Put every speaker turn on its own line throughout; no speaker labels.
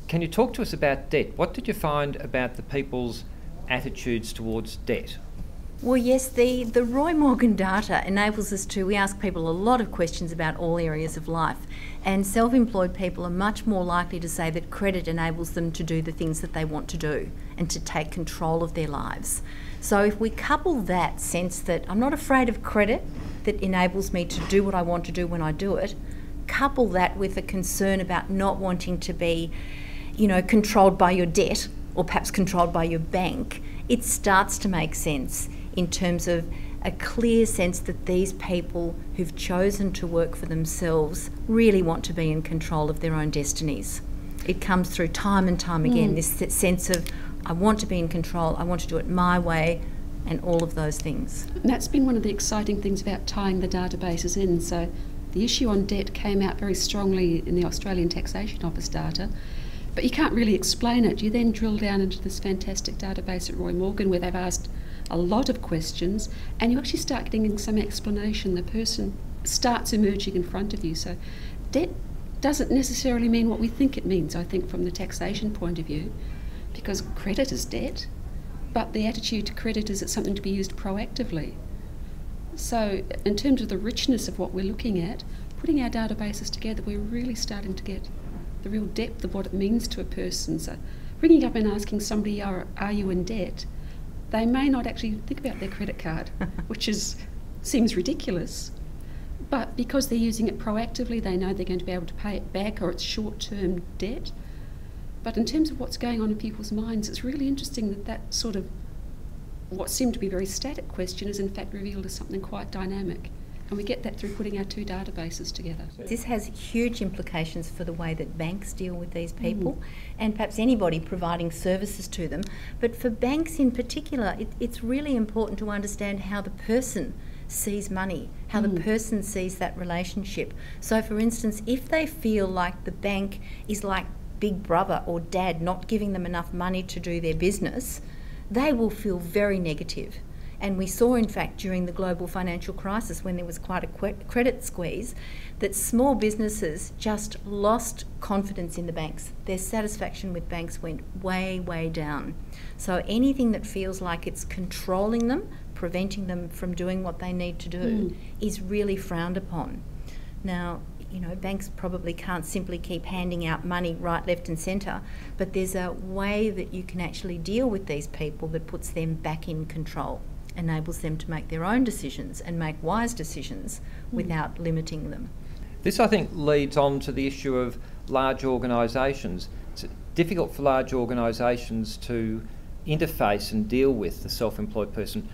Can you talk to us about debt? What did you find about the people's attitudes towards debt?
Well, yes, the Roy Morgan data enables us to, we ask people a lot of questions about all areas of life, and self-employed people are much more likely to say that credit enables them to do the things that they want to do and to take control of their lives. So if we couple that sense that I'm not afraid of credit, that enables me to do what I want to do when I do it, couple that with a concern about not wanting to be, controlled by your debt or perhaps controlled by your bank, it starts to make sense in terms of a clear sense that these people who've chosen to work for themselves really want to be in control of their own destinies. It comes through time and time again, this sense of I want to be in control, I want to do it my way, and all of those things.
And that's been one of the exciting things about tying the databases in. So the issue on debt came out very strongly in the Australian Taxation Office data, but you can't really explain it. You then drill down into this fantastic database at Roy Morgan where they've asked a lot of questions, and you actually start getting some explanation. The person starts emerging in front of you. So debt doesn't necessarily mean what we think it means, I think, from the taxation point of view, because credit is debt, but the attitude to credit is it's something to be used proactively. So in terms of the richness of what we're looking at, putting our databases together, we're really starting to get the real depth of what it means to a person. So ringing up and asking somebody, are you in debt? They may not actually think about their credit card, which seems ridiculous. But because they're using it proactively, they know they're going to be able to pay it back, or it's short-term debt. But in terms of what's going on in people's minds, it's really interesting that sort of what seemed to be a very static question is in fact revealed as something quite dynamic. And we get that through putting our two databases together.
This has huge implications for the way that banks deal with these people and perhaps anybody providing services to them. But for banks in particular, it's really important to understand how the person sees money, how the person sees that relationship. So for instance, if they feel like the bank is like big brother or dad not giving them enough money to do their business, they will feel very negative. And we saw, in fact, during the global financial crisis, when there was quite a credit squeeze, that small businesses just lost confidence in the banks. Their satisfaction with banks went way, way down. So anything that feels like it's controlling them, preventing them from doing what they need to do, is really frowned upon. Now, banks probably can't simply keep handing out money right, left and centre, but there's a way that you can actually deal with these people that puts them back in control, enables them to make their own decisions and make wise decisions without limiting them.
This, I think, leads on to the issue of large organisations. It's difficult for large organisations to interface and deal with the self-employed person.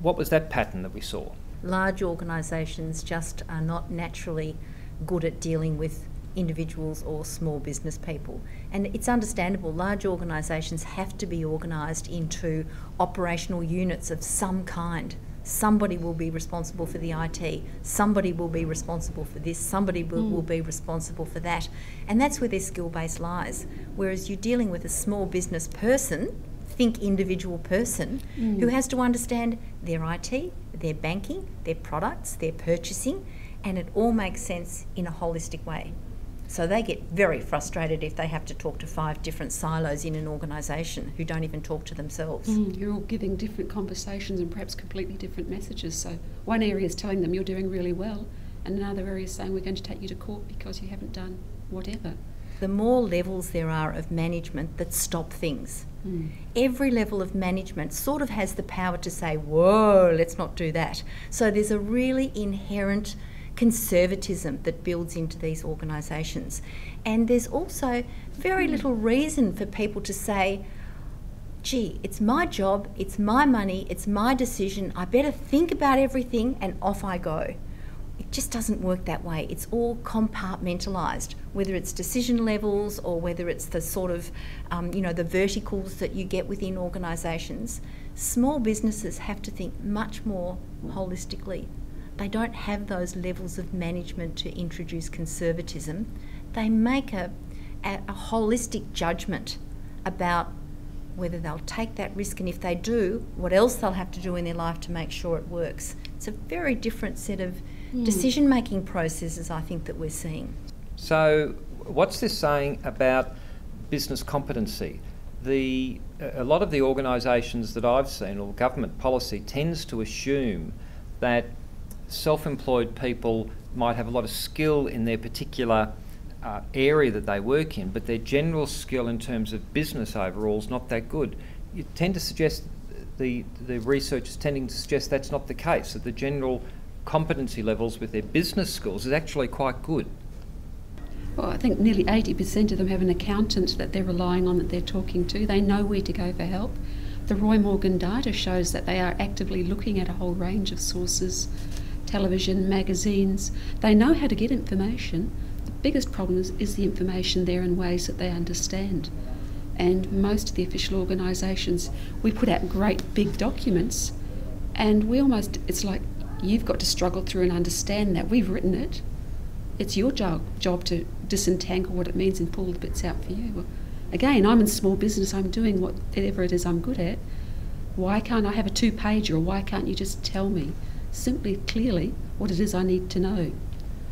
What was that pattern that we saw?
Large organisations just are not naturally good at dealing with individuals or small business people. And it's understandable, large organisations have to be organised into operational units of some kind. Somebody will be responsible for the IT, somebody will be responsible for this, somebody will be responsible for that. And that's where their skill base lies. Whereas you're dealing with a small business person, think individual person, who has to understand their IT, their banking, their products, their purchasing, and it all makes sense in a holistic way. So they get very frustrated if they have to talk to 5 different silos in an organisation who don't even talk to themselves.
You're all giving different conversations and perhaps completely different messages. So one area is telling them you're doing really well, and another area is saying we're going to take you to court because you haven't done whatever.
The more levels there are of management that stop things, every level of management sort of has the power to say, whoa, let's not do that. So there's a really inherent conservatism that builds into these organisations. And there's also very little reason for people to say, gee, it's my job, it's my money, it's my decision, I better think about everything and off I go. It just doesn't work that way. It's all compartmentalised, whether it's decision levels or whether it's the sort of, the verticals that you get within organisations. Small businesses have to think much more holistically. They don't have those levels of management to introduce conservatism. They make a holistic judgment about whether they'll take that risk, and if they do, what else they'll have to do in their life to make sure it works. It's a very different set of decision-making processes, I think, that we're seeing.
So what's this saying about business competency. A lot of the organisations that I've seen, or government policy, tends to assume that self-employed people might have a lot of skill in their particular area that they work in, but their general skill in terms of business overall is not that good. You tend to suggest, the research is tending to suggest that's not the case, that the general competency levels with their business skills is actually quite good.
Well, I think nearly 80% of them have an accountant that they're relying on, that they're talking to. They know where to go for help. The Roy Morgan data shows that they are actively looking at a whole range of sources, television, magazines. They know how to get information. The biggest problem is the information there in ways that they understand. And most of the official organisations, we put out great big documents, and it's like you've got to struggle through and understand that. We've written it. It's your job to disentangle what it means and pull the bits out for you. Well, again, I'm in small business, I'm doing whatever it is I'm good at. Why can't I have a 2-pager, or why can't you just tell me simply, clearly, what it is I need to know?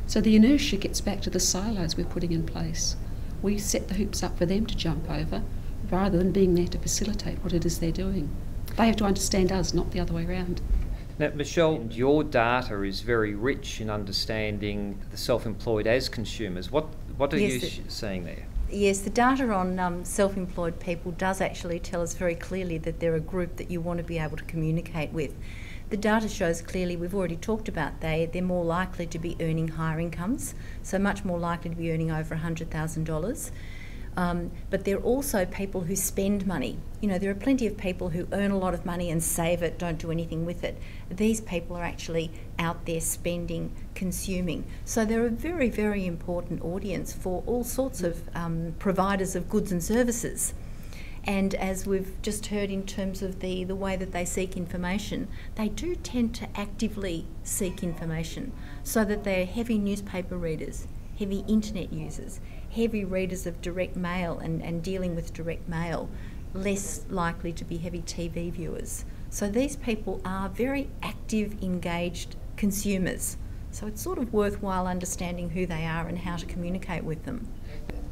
So the inertia gets back to the silos we're putting in place. We set the hoops up for them to jump over, rather than being there to facilitate what it is they're doing. They have to understand us, not the other way around.
Now, Michelle, your data is very rich in understanding the self-employed as consumers. What are you seeing there?
Yes, the data on self-employed people does actually tell us very clearly that they're a group that you want to be able to communicate with. The data shows clearly, we've already talked about, they're more likely to be earning higher incomes, so much more likely to be earning over $100,000. But they're also people who spend money. You know, there are plenty of people who earn a lot of money and save it, don't do anything with it. These people are actually out there spending, consuming. So they're a very, very important audience for all sorts of providers of goods and services. And as we've just heard in terms of the way that they seek information, they do tend to actively seek information, so that they're heavy newspaper readers, heavy internet users, heavy readers of direct mail and dealing with direct mail, less likely to be heavy TV viewers. So these people are very active, engaged consumers. So it's sort of worthwhile understanding who they are and how to communicate with them.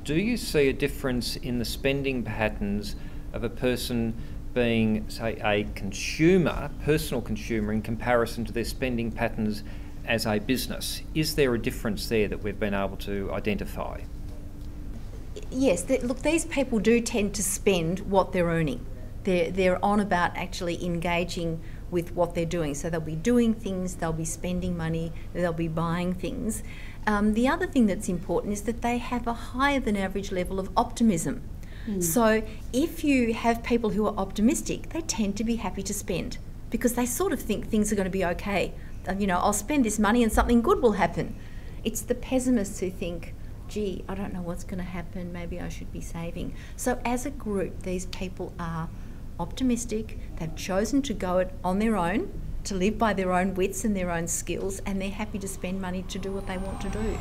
Do you see a difference in the spending patterns of a person being, say, a consumer, personal consumer, in comparison to their spending patterns as a business? Is there a difference there that we've been able to identify?
Yes, look, these people do tend to spend what they're earning. They're on about actually engaging with what they're doing. So they'll be doing things, they'll be spending money, they'll be buying things. The other thing that's important is that they have a higher than average level of optimism. So if you have people who are optimistic, they tend to be happy to spend, because they sort of think things are going to be okay. You know, I'll spend this money and something good will happen. It's the pessimists who think, gee, I don't know what's going to happen, maybe I should be saving. So as a group, these people are optimistic, they've chosen to go it on their own, to live by their own wits and their own skills, and they're happy to spend money to do what they want to do.